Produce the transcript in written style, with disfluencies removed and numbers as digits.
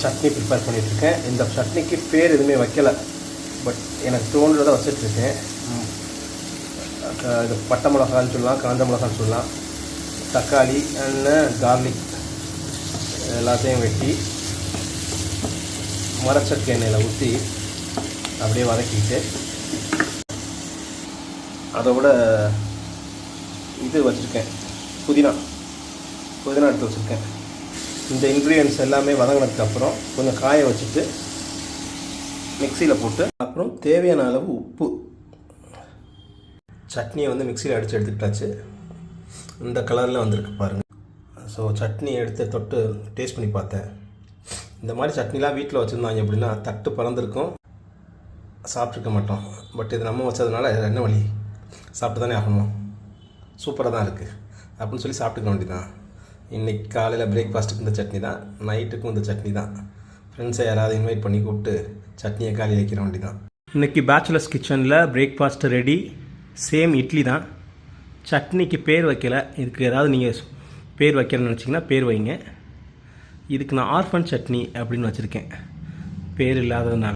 Chutney prepare பண்ணிகிட்ருக்கேன். இந்த சட்னிக்கு பேர் எதுவுமே வைக்கலை, பட் எனக்கு தோன்றதை வச்சிட்ருக்கேன். இது பட்டை மிளகான்னு சொல்லலாம், காஞ்ச மிளகான்னு சொல்லலாம், தக்காளி அண்ட் கார்லிக் எல்லாத்தையும் வெட்டி மரச்சட்டி எண்ணெயில் ஊற்றி அப்படியே வதக்கிட்டு, அதோட இது வச்சுருக்கேன், புதினா எடுத்து வச்சுருக்கேன். இந்த இன்க்ரீடியன்ட்ஸ் எல்லாமே வதங்கினதுக்கப்புறம் கொஞ்சம் காய வச்சுட்டு மிக்சியில் போட்டு, அப்புறம் தேவையான அளவு உப்பு. சட்னியை வந்து மிக்சியில் அடித்து எடுத்துக்கிட்டாச்சு. இந்த கலரில் வந்திருக்கு பாருங்கள். ஸோ சட்னி எடுத்து தொட்டு டேஸ்ட் பண்ணி பார்த்தேன். இந்த மாதிரி சட்னிலாம் வீட்டில் வச்சுருந்தாங்க அப்படின்னா தட்டு பறந்துருக்கும், சாப்பிட்ருக்க மாட்டோம். பட் இது நம்ம வச்சதுனால என்ன வழி, சாப்பிட்டு தானே ஆகணும். சூப்பராக தான் இருக்குது அப்படின்னு சொல்லி சாப்பிட்டுக்க வேண்டியதான். இன்றைக்கி காலையில் பிரேக்ஃபாஸ்ட்டுக்கு இந்த சட்னி தான், நைட்டுக்கும் இந்த சட்னி தான். ஃப்ரெண்ட்ஸை யாராவது இன்வைட் பண்ணி கூப்பிட்டு சட்னியை காலி வைக்கிற வேண்டியதான். இன்றைக்கி பேச்சுலர்ஸ் கிச்சனில் பிரேக்ஃபாஸ்ட் ரெடி. சேம் இட்லி தான். சட்னிக்கு பேர் வைக்கலை. இதுக்கு ஏதாவது நீங்கள் பேர் வைக்கணும்னு நினச்சிங்கன்னா பேர் வைங்க. இதுக்கு நான் ஆர்ஃபன் சட்னி அப்படின்னு வச்சுருக்கேன், பேர் இல்லாததுனால.